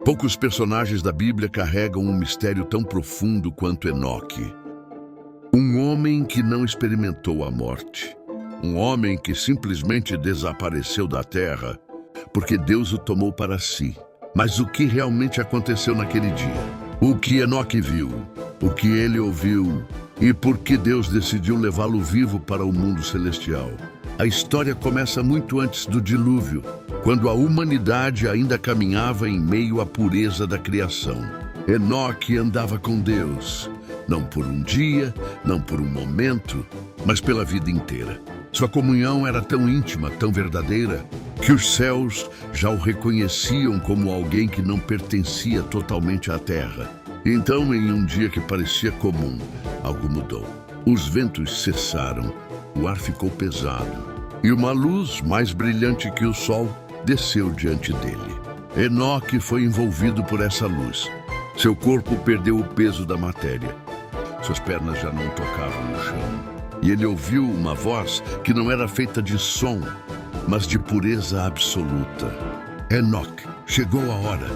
Poucos personagens da Bíblia carregam um mistério tão profundo quanto Enoque. Um homem que não experimentou a morte. Um homem que simplesmente desapareceu da terra porque Deus o tomou para si. Mas o que realmente aconteceu naquele dia? O que Enoque viu? O que ele ouviu? E por que Deus decidiu levá-lo vivo para o mundo celestial? A história começa muito antes do dilúvio, quando a humanidade ainda caminhava em meio à pureza da criação. Enoque andava com Deus, não por um dia, não por um momento, mas pela vida inteira. Sua comunhão era tão íntima, tão verdadeira, que os céus já o reconheciam como alguém que não pertencia totalmente à terra. Então, em um dia que parecia comum, algo mudou. Os ventos cessaram, o ar ficou pesado, e uma luz mais brilhante que o sol desceu diante dele. Enoque foi envolvido por essa luz. Seu corpo perdeu o peso da matéria. Suas pernas já não tocavam no chão. E ele ouviu uma voz que não era feita de som, mas de pureza absoluta. Enoque, chegou a hora.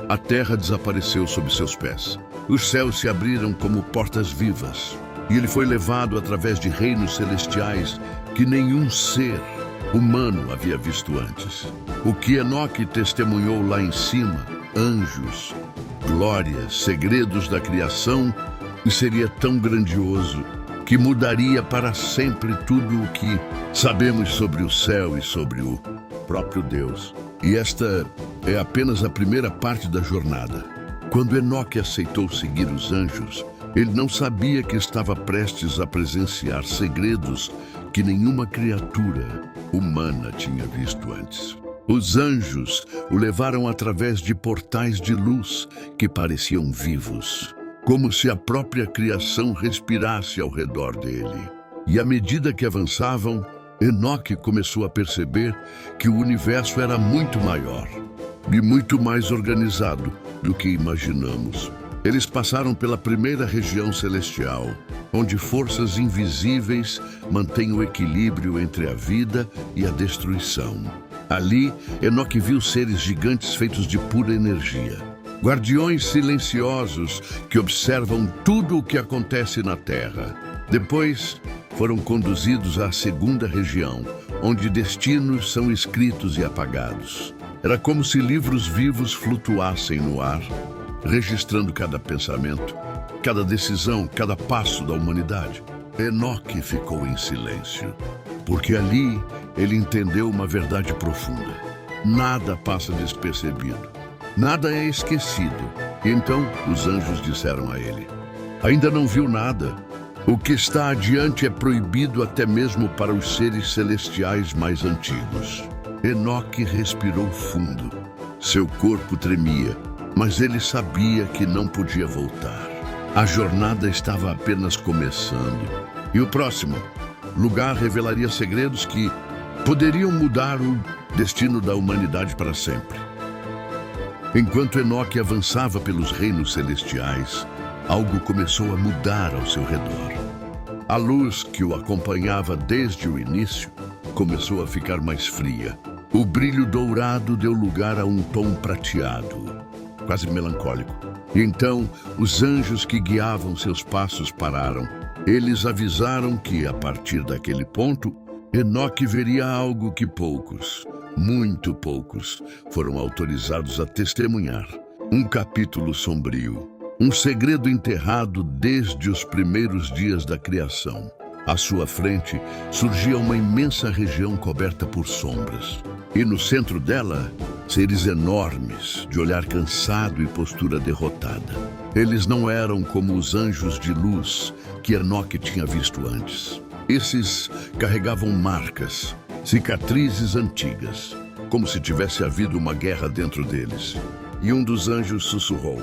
A terra desapareceu sob seus pés. Os céus se abriram como portas vivas. E ele foi levado através de reinos celestiais que nenhum ser humano havia visto antes. O que Enoque testemunhou lá em cima, anjos, glórias, segredos da criação, e seria tão grandioso que mudaria para sempre tudo o que sabemos sobre o céu e sobre o próprio Deus. E esta é apenas a primeira parte da jornada. Quando Enoque aceitou seguir os anjos, ele não sabia que estava prestes a presenciar segredos que nenhuma criatura humana tinha visto antes. Os anjos o levaram através de portais de luz que pareciam vivos, como se a própria criação respirasse ao redor dele. E à medida que avançavam, Enoque começou a perceber que o universo era muito maior e muito mais organizado do que imaginamos. Eles passaram pela primeira região celestial, onde forças invisíveis mantêm o equilíbrio entre a vida e a destruição. Ali, Enoque viu seres gigantes feitos de pura energia. Guardiões silenciosos que observam tudo o que acontece na Terra. Depois, foram conduzidos à segunda região, onde destinos são escritos e apagados. Era como se livros vivos flutuassem no ar, registrando cada pensamento, cada decisão, cada passo da humanidade. Enoque ficou em silêncio, porque ali ele entendeu uma verdade profunda. Nada passa despercebido. Nada é esquecido. Então os anjos disseram a ele: ainda não viu nada. O que está adiante é proibido até mesmo para os seres celestiais mais antigos. Enoque respirou fundo. Seu corpo tremia, mas ele sabia que não podia voltar. A jornada estava apenas começando. E o próximo lugar revelaria segredos que poderiam mudar o destino da humanidade para sempre. Enquanto Enoque avançava pelos reinos celestiais, algo começou a mudar ao seu redor. A luz que o acompanhava desde o início começou a ficar mais fria. O brilho dourado deu lugar a um tom prateado, quase melancólico. E então, os anjos que guiavam seus passos pararam. Eles avisaram que, a partir daquele ponto, Enoque veria algo que poucos, muito poucos, foram autorizados a testemunhar. Um capítulo sombrio. Um segredo enterrado desde os primeiros dias da criação. À sua frente surgia uma imensa região coberta por sombras. E no centro dela, seres enormes, de olhar cansado e postura derrotada. Eles não eram como os anjos de luz que Enoque tinha visto antes. Esses carregavam marcas, cicatrizes antigas, como se tivesse havido uma guerra dentro deles. E um dos anjos sussurrou: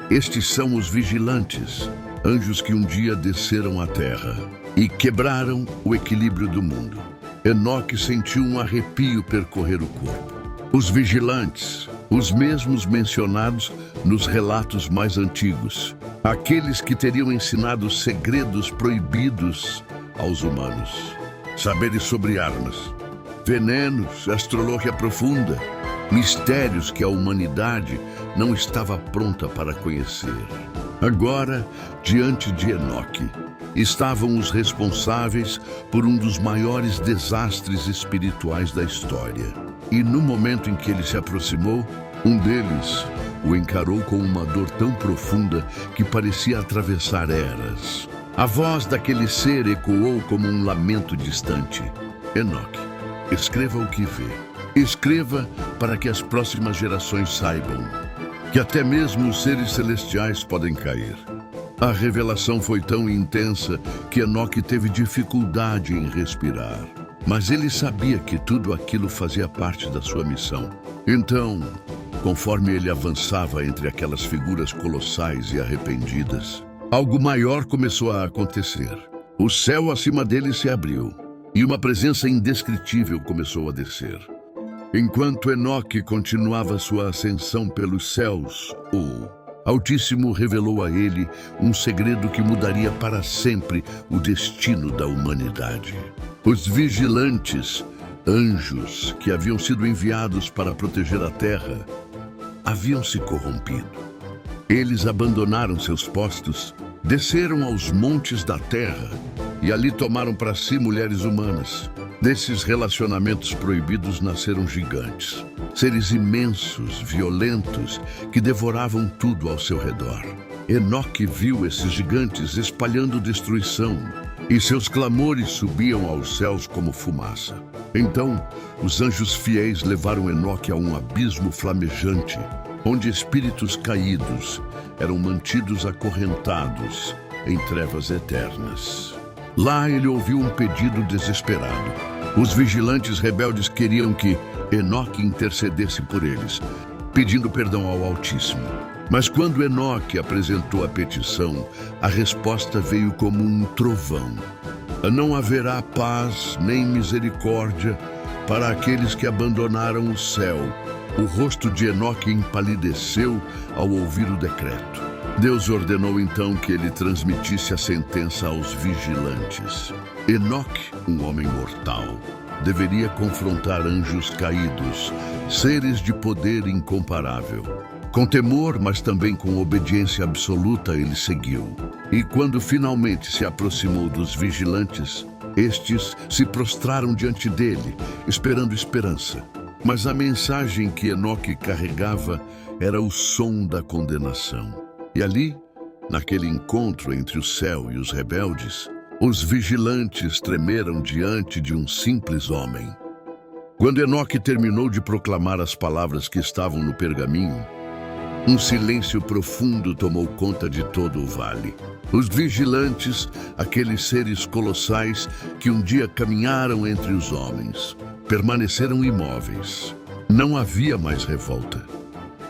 estes são os vigilantes, anjos que um dia desceram à terra e quebraram o equilíbrio do mundo. Enoque sentiu um arrepio percorrer o corpo. Os vigilantes, os mesmos mencionados nos relatos mais antigos, aqueles que teriam ensinado segredos proibidos aos humanos. Saberes sobre armas, venenos, astrologia profunda, mistérios que a humanidade não estava pronta para conhecer. Agora, diante de Enoque, estavam os responsáveis por um dos maiores desastres espirituais da história. E no momento em que ele se aproximou, um deles o encarou com uma dor tão profunda que parecia atravessar eras. A voz daquele ser ecoou como um lamento distante. Enoque, escreva o que vê. Escreva para que as próximas gerações saibam que até mesmo os seres celestiais podem cair. A revelação foi tão intensa que Enoque teve dificuldade em respirar. Mas ele sabia que tudo aquilo fazia parte da sua missão. Então, conforme ele avançava entre aquelas figuras colossais e arrependidas, algo maior começou a acontecer. O céu acima dele se abriu e uma presença indescritível começou a descer. Enquanto Enoque continuava sua ascensão pelos céus, o Altíssimo revelou a ele um segredo que mudaria para sempre o destino da humanidade. Os vigilantes, anjos que haviam sido enviados para proteger a terra, haviam se corrompido. Eles abandonaram seus postos, desceram aos montes da terra e ali tomaram para si mulheres humanas. Desses relacionamentos proibidos nasceram gigantes, seres imensos, violentos, que devoravam tudo ao seu redor. Enoque viu esses gigantes espalhando destruição, e seus clamores subiam aos céus como fumaça. Então, os anjos fiéis levaram Enoque a um abismo flamejante, onde espíritos caídos eram mantidos acorrentados em trevas eternas. Lá ele ouviu um pedido desesperado. Os vigilantes rebeldes queriam que Enoque intercedesse por eles, pedindo perdão ao Altíssimo. Mas quando Enoque apresentou a petição, a resposta veio como um trovão. Não haverá paz nem misericórdia para aqueles que abandonaram o céu. O rosto de Enoque empalideceu ao ouvir o decreto. Deus ordenou então que ele transmitisse a sentença aos vigilantes. Enoque, um homem mortal, deveria confrontar anjos caídos, seres de poder incomparável. Com temor, mas também com obediência absoluta, ele seguiu. E quando finalmente se aproximou dos vigilantes, estes se prostraram diante dele, esperando esperança. Mas a mensagem que Enoque carregava era o som da condenação. E ali, naquele encontro entre o céu e os rebeldes, os vigilantes tremeram diante de um simples homem. Quando Enoque terminou de proclamar as palavras que estavam no pergaminho, um silêncio profundo tomou conta de todo o vale. Os vigilantes, aqueles seres colossais que um dia caminharam entre os homens, permaneceram imóveis. Não havia mais revolta,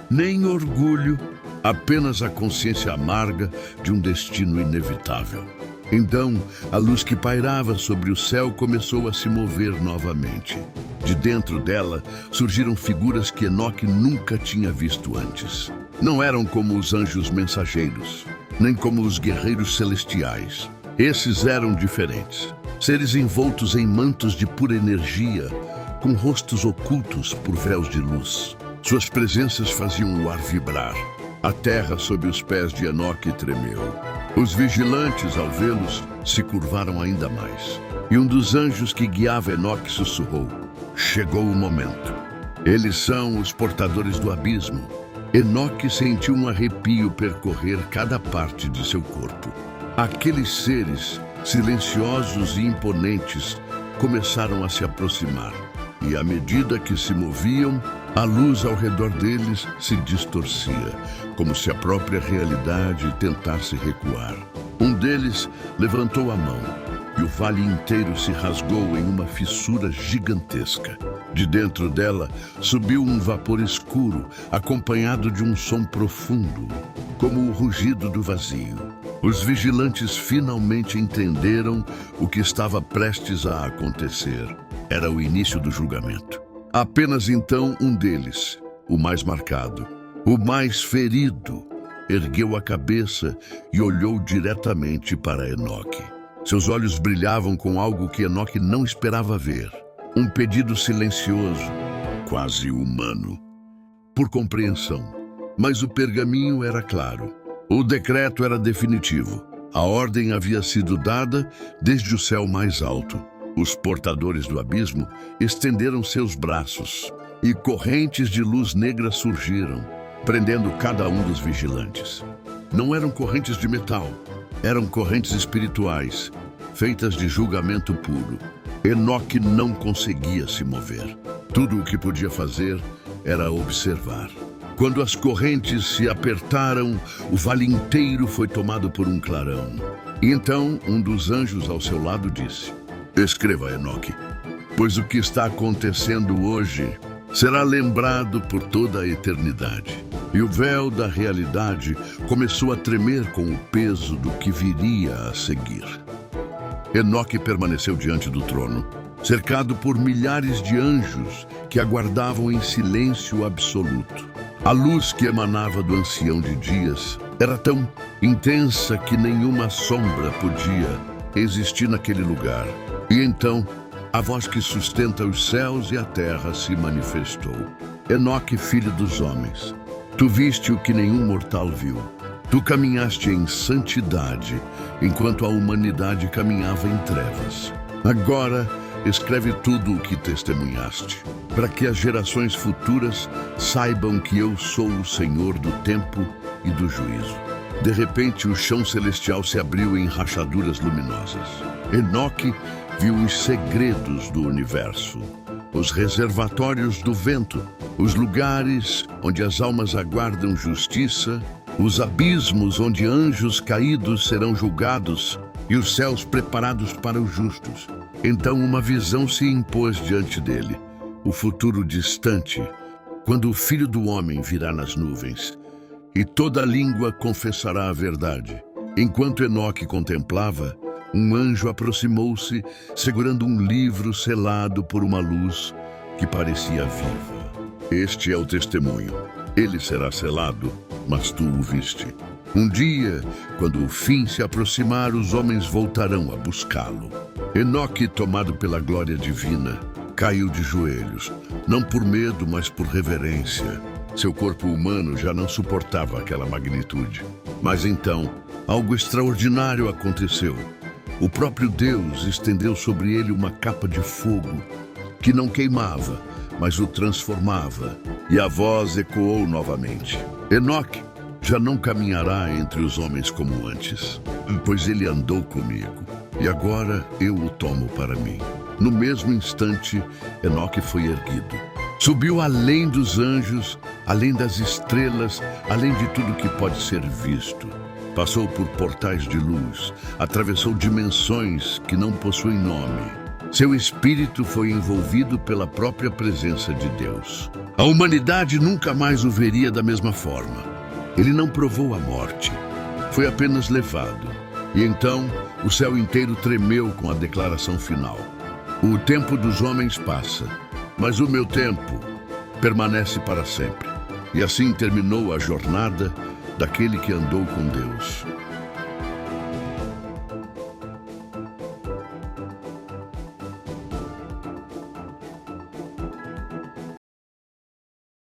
nem orgulho, apenas a consciência amarga de um destino inevitável. Então, a luz que pairava sobre o céu começou a se mover novamente. De dentro dela, surgiram figuras que Enoque nunca tinha visto antes. Não eram como os anjos mensageiros, nem como os guerreiros celestiais. Esses eram diferentes. Seres envoltos em mantos de pura energia, com rostos ocultos por véus de luz. Suas presenças faziam o ar vibrar. A terra sob os pés de Enoque tremeu. Os vigilantes, ao vê-los, se curvaram ainda mais. E um dos anjos que guiava Enoque sussurrou: chegou o momento. Eles são os portadores do abismo. Enoque sentiu um arrepio percorrer cada parte de seu corpo. Aqueles seres, silenciosos e imponentes, começaram a se aproximar. E à medida que se moviam, a luz ao redor deles se distorcia, como se a própria realidade tentasse recuar. Um deles levantou a mão, e o vale inteiro se rasgou em uma fissura gigantesca. De dentro dela subiu um vapor escuro, acompanhado de um som profundo, como o rugido do vazio. Os vigilantes finalmente entenderam o que estava prestes a acontecer. Era o início do julgamento. Apenas então um deles, o mais marcado, o mais ferido, ergueu a cabeça e olhou diretamente para Enoque. Seus olhos brilhavam com algo que Enoque não esperava ver. Um pedido silencioso, quase humano, por compreensão. Mas o pergaminho era claro. O decreto era definitivo. A ordem havia sido dada desde o céu mais alto. Os portadores do abismo estenderam seus braços e correntes de luz negra surgiram, prendendo cada um dos vigilantes. Não eram correntes de metal, eram correntes espirituais, feitas de julgamento puro. Enoque não conseguia se mover. Tudo o que podia fazer era observar. Quando as correntes se apertaram, o vale inteiro foi tomado por um clarão. E então, um dos anjos ao seu lado disse: Escreva, Enoque, pois o que está acontecendo hoje será lembrado por toda a eternidade. E o véu da realidade começou a tremer com o peso do que viria a seguir. Enoque permaneceu diante do trono, cercado por milhares de anjos que aguardavam em silêncio absoluto. A luz que emanava do ancião de dias era tão intensa que nenhuma sombra podia existir naquele lugar. E então, a voz que sustenta os céus e a terra se manifestou. Enoque, filho dos homens, tu viste o que nenhum mortal viu. Tu caminhaste em santidade, enquanto a humanidade caminhava em trevas. Agora, escreve tudo o que testemunhaste, para que as gerações futuras saibam que eu sou o Senhor do tempo e do juízo. De repente, o chão celestial se abriu em rachaduras luminosas. Enoque viu os segredos do universo, os reservatórios do vento, os lugares onde as almas aguardam justiça, os abismos onde anjos caídos serão julgados e os céus preparados para os justos. Então uma visão se impôs diante dele, o futuro distante, quando o Filho do Homem virá nas nuvens, e toda língua confessará a verdade. Enquanto Enoque contemplava, um anjo aproximou-se, segurando um livro selado por uma luz que parecia viva. Este é o testemunho. Ele será selado, mas tu o viste. Um dia, quando o fim se aproximar, os homens voltarão a buscá-lo. Enoque, tomado pela glória divina, caiu de joelhos, não por medo, mas por reverência. Seu corpo humano já não suportava aquela magnitude. Mas então, algo extraordinário aconteceu. O próprio Deus estendeu sobre ele uma capa de fogo, que não queimava, mas o transformava, e a voz ecoou novamente: Enoque já não caminhará entre os homens como antes, pois ele andou comigo, e agora eu o tomo para mim. No mesmo instante, Enoque foi erguido. Subiu além dos anjos, além das estrelas, além de tudo que pode ser visto. Passou por portais de luz, atravessou dimensões que não possuem nome. Seu espírito foi envolvido pela própria presença de Deus. A humanidade nunca mais o veria da mesma forma. Ele não provou a morte, foi apenas levado. E então o céu inteiro tremeu com a declaração final: O tempo dos homens passa, mas o meu tempo permanece para sempre. E assim terminou a jornada daquele que andou com Deus.